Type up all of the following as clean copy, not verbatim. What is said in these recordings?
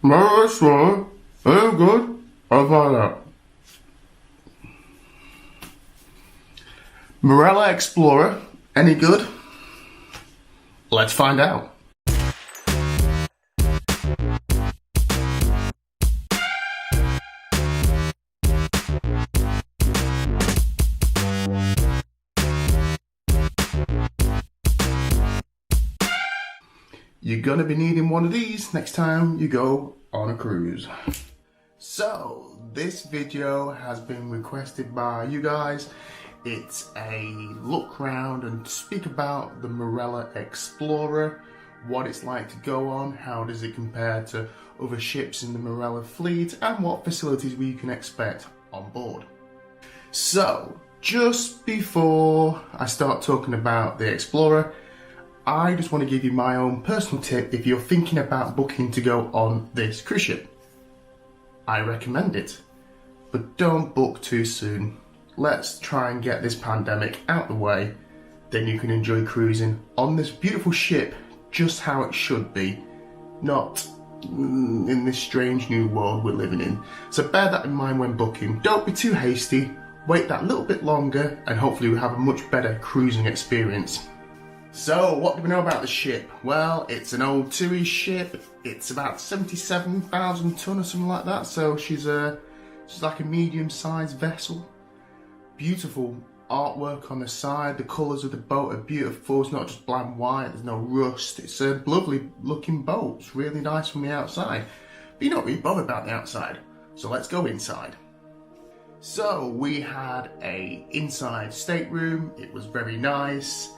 Marella Explorer. Oh, good. I'll find out. Marella Explorer. Any good? Let's find out. You're gonna be needing one of these next time you go on a cruise. So, this video has been requested by you guys. It's a look round and speak about the Marella Explorer, what it's like to go on, how does it compare to other ships in the Marella fleet, and what facilities we can expect on board. So, just before I start talking about the Explorer, I just want to give you my own personal tip if you're thinking about booking to go on this cruise ship. I recommend it, but don't book too soon. Let's try and get this pandemic out the way, then you can enjoy cruising on this beautiful ship just how it should be, not in this strange new world we're living in. So bear that in mind when booking. Don't be too hasty, wait that little bit longer and hopefully we'll have a much better cruising experience. So, what do we know about the ship? Well, it's an old TUI ship. It's about 77,000 tonne or something like that. So she's like a medium-sized vessel. Beautiful artwork on the side. The colours of the boat are beautiful. It's not just black and white. There's no rust. It's a lovely looking boat. It's really nice from the outside. But you're not really bothered about the outside. So let's go inside. So we had a inside stateroom. It was very nice.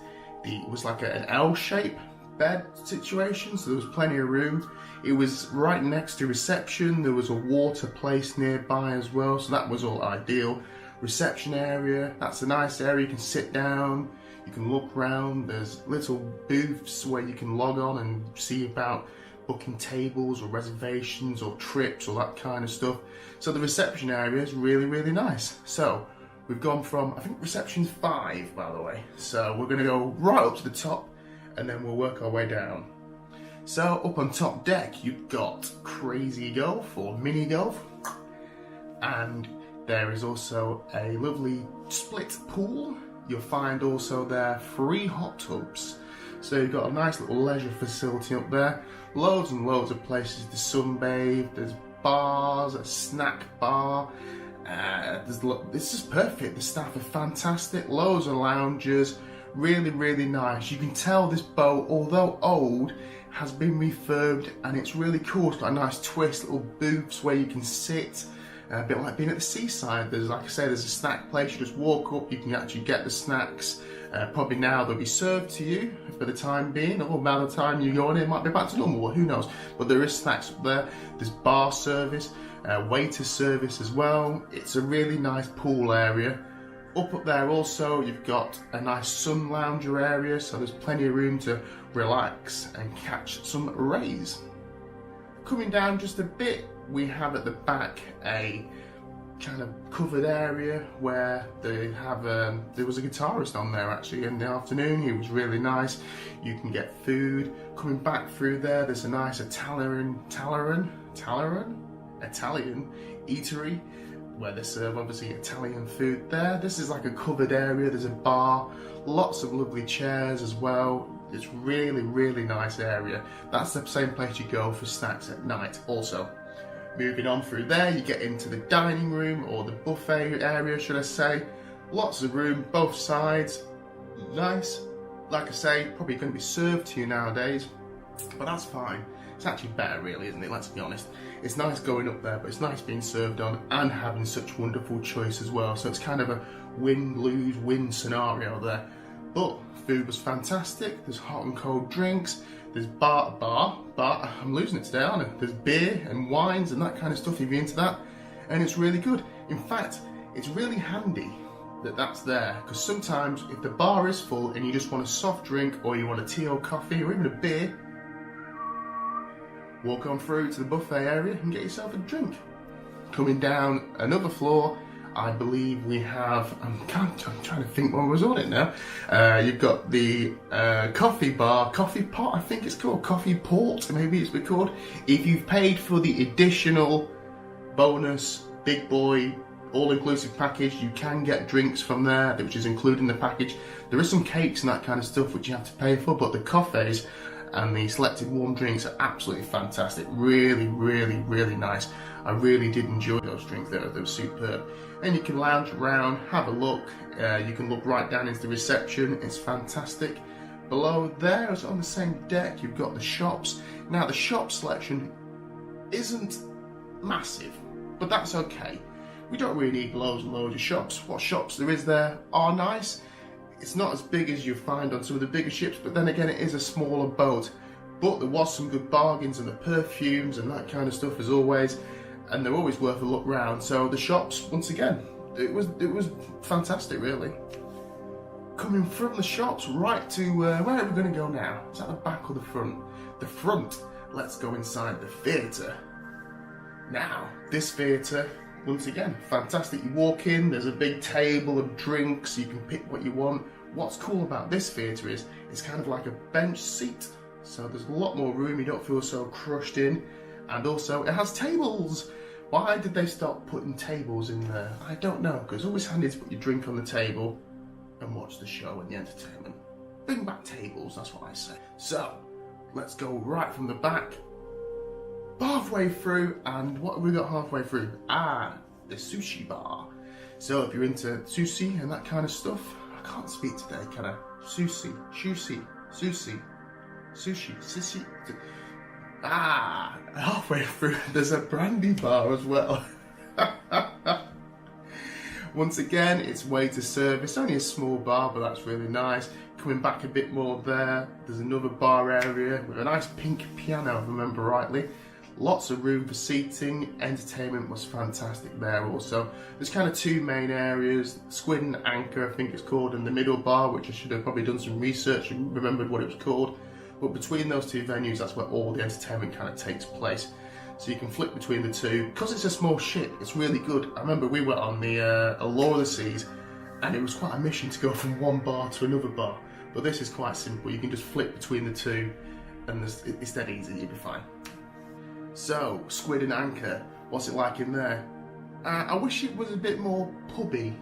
It was like an L-shaped bed situation, so there was plenty of room. It was right next to reception. There was a water place nearby as well, so that was all ideal. Reception area, that's a nice area. You can sit down, you can look around. There's little booths where you can log on and see about booking tables or reservations or trips or that kind of stuff. So the reception area is really, really nice. So we've gone from, I think reception's 5 by the way. So we're gonna go right up to the top and then we'll work our way down. So up on top deck, you've got crazy golf or mini golf. And there is also a lovely split pool. You'll find also there 3 hot tubs. So you've got a nice little leisure facility up there. Loads and loads of places to sunbathe. There's bars, a snack bar. This is perfect. The staff are fantastic. Loads of lounges, really, really nice. You can tell this boat, although old, has been refurbed and it's really cool. It's got a nice twist, little booths where you can sit, a bit like being at the seaside. There's, like I say, there's a snack place. You just walk up, you can actually get the snacks. Probably now they'll be served to you for the time being, or by the time you go on it might be back to normal, who knows. But there is snacks up there. There's bar service. Waiter service as well. It's a really nice pool area. Up there also you've got a nice sun lounger area, so there's plenty of room to relax and catch some rays. Coming down just a bit, we have at the back a kind of covered area where they have there was a guitarist on there actually in the afternoon. He was really nice. You can get food. Coming back through there, there's a nice Italian eatery where they serve obviously Italian food there. This is like a covered area. There's a bar, lots of lovely chairs as well. It's really, really nice area. That's the same place you go for snacks at night also. Moving on through there, you get into the dining room or the buffet area, should I say. Lots of room, both sides. Nice. Like I say, probably going to be served to you nowadays, but that's fine. It's actually better really, isn't it? Let's be honest. It's nice going up there, but it's nice being served on and having such wonderful choice as well. So it's kind of a win-lose-win scenario there. But food was fantastic. There's hot and cold drinks. There's bar, I'm losing it today, aren't I? There's beer and wines and that kind of stuff if you're into that. And it's really good. In fact, it's really handy that that's there, because sometimes if the bar is full and you just want a soft drink or you want a tea or coffee or even a beer, walk on through to the buffet area and get yourself a drink. Coming down another floor, I believe we have, I'm trying to think what was on it now. You've got the coffee bar, coffee pot, I think it's called, coffee port, maybe it's been called. If you've paid for the additional bonus big boy all-inclusive package, you can get drinks from there, which is included in the package. There is some cakes and that kind of stuff which you have to pay for, but the coffees and the selected warm drinks are absolutely fantastic. Really, really, really nice. I really did enjoy those drinks. They were superb. And you can lounge around, have a look. You can look right down into the reception. It's fantastic. Below there, it's on the same deck, you've got the shops. Now, the shop selection isn't massive, but that's okay. We don't really need loads and loads of shops. What shops there is there are nice. It's not as big as you find on some of the bigger ships, but then again, it is a smaller boat. But there was some good bargains and the perfumes and that kind of stuff as always, and they're always worth a look round. So the shops, once again, it was fantastic, really. Coming from the shops right to where are we going to go now? Is that the back or the front? The front. Let's go inside the theatre. Now, this theatre, once again, fantastic. You walk in, there's a big table of drinks, you can pick what you want. What's cool about this theatre is it's kind of like a bench seat, so there's a lot more room, you don't feel so crushed in, and also it has tables. Why did they stop putting tables in there? I don't know, because it's always handy to put your drink on the table and watch the show and the entertainment. Bring back tables, that's what I say. So, let's go right from the back. Halfway through, and what have we got halfway through? The sushi bar. So if you're into sushi and that kind of stuff, I can't speak today, can I? Sushi. Halfway through, there's a brandy bar as well. Once again, it's way to serve. It's only a small bar, but that's really nice. Coming back a bit more there, there's another bar area with a nice pink piano, if I remember rightly. Lots of room for seating. Entertainment was fantastic there also. There's kind of two main areas, Squid and Anchor I think it's called, and the middle bar, which I should have probably done some research and remembered what it was called. But between those two venues, that's where all the entertainment kind of takes place. So you can flip between the two. Because it's a small ship, it's really good. I remember we were on the Allure of the Seas, and it was quite a mission to go from one bar to another bar. But this is quite simple. You can just flip between the two, and it's dead easy, you'll be fine. So, Squid and Anchor, what's it like in there? I wish it was a bit more pubby,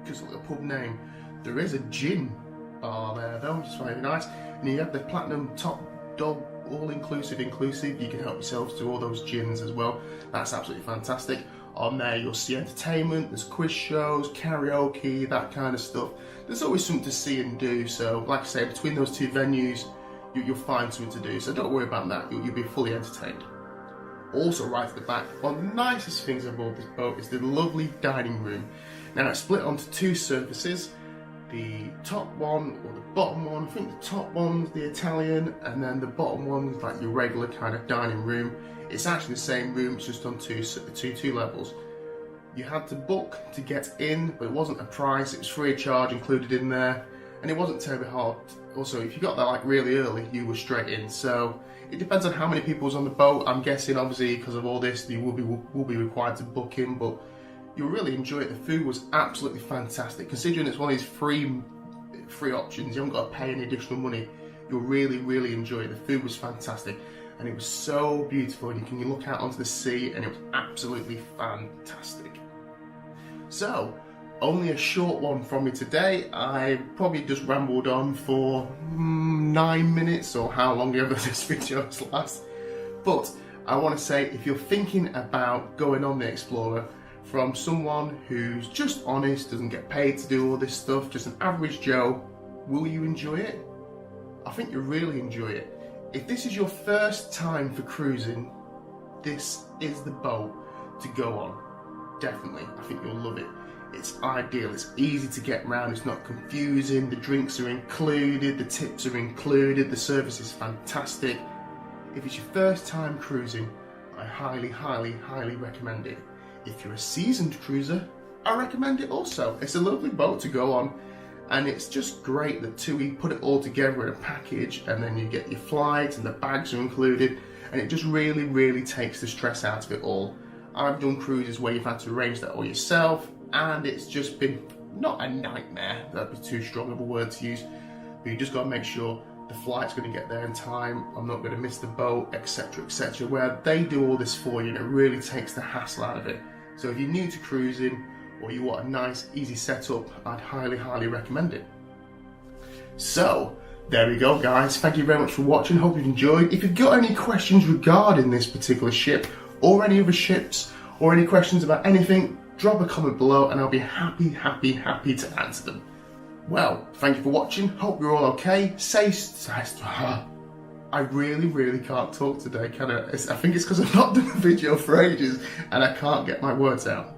because of the pub name. There is a gin bar there though, which is very nice. And you have the Platinum Top Dog all-inclusive inclusive. You can help yourselves to all those gins as well. That's absolutely fantastic. On there you'll see entertainment, there's quiz shows, karaoke, that kind of stuff. There's always something to see and do, so like I say, between those two venues, you'll find something to do, so don't worry about that, you'll be fully entertained. Also right at the back, one of the nicest things aboard this boat is the lovely dining room. Now it's split onto two surfaces, the top one or the bottom one. I think the top one's the Italian, and then the bottom one's like your regular kind of dining room. It's actually the same room, it's just on two levels. You had to book to get in, but it wasn't a price, it was free of charge included in there, and it wasn't terribly hard. Also, if you got there like really early, you were straight in. So it depends on how many people's on the boat. I'm guessing obviously because of all this, you will be required to book in, but you'll really enjoy it. The food was absolutely fantastic. Considering it's one of these free options, you haven't got to pay any additional money. You'll really enjoy it. The food was fantastic, and it was so beautiful. And you can look out onto the sea, and it was absolutely fantastic. So, only a short one from me today. I probably just rambled on for 9 minutes, or how long ever this video lasts. But I want to say, if you're thinking about going on the Explorer, from someone who's just honest, doesn't get paid to do all this stuff, just an average Joe, will you enjoy it? I think you'll really enjoy it. If this is your first time for cruising, this is the boat to go on. Definitely, I think you'll love it. It's ideal, it's easy to get around, it's not confusing, the drinks are included, the tips are included, the service is fantastic. If it's your first time cruising, I highly recommend it. If you're a seasoned cruiser, I recommend it also. It's a lovely boat to go on, and it's just great that TUI put it all together in a package, and then you get your flights and the bags are included, and it just really takes the stress out of it all. I've done cruises where you've had to arrange that all yourself, and it's just been, not a nightmare, that'd be too strong of a word to use, but you just got to make sure the flight's going to get there in time, I'm not going to miss the boat, etc, etc, where they do all this for you and it really takes the hassle out of it. So if you're new to cruising or you want a nice easy setup, I'd highly recommend it. So there we go guys, thank you very much for watching, hope you've enjoyed. If you've got any questions regarding this particular ship or any other ships or any questions about anything, drop a comment below and I'll be happy to answer them. Well, thank you for watching, hope you're all okay, I really can't talk today, can I? I think it's because I've not done a video for ages and I can't get my words out.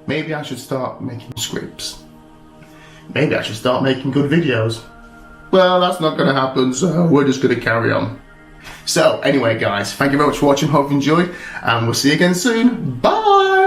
Maybe I should start making scripts. Maybe I should start making good videos. Well, that's not going to happen, so we're just going to carry on. So, anyway guys, thank you very much for watching, hope you enjoyed, and we'll see you again soon. Bye!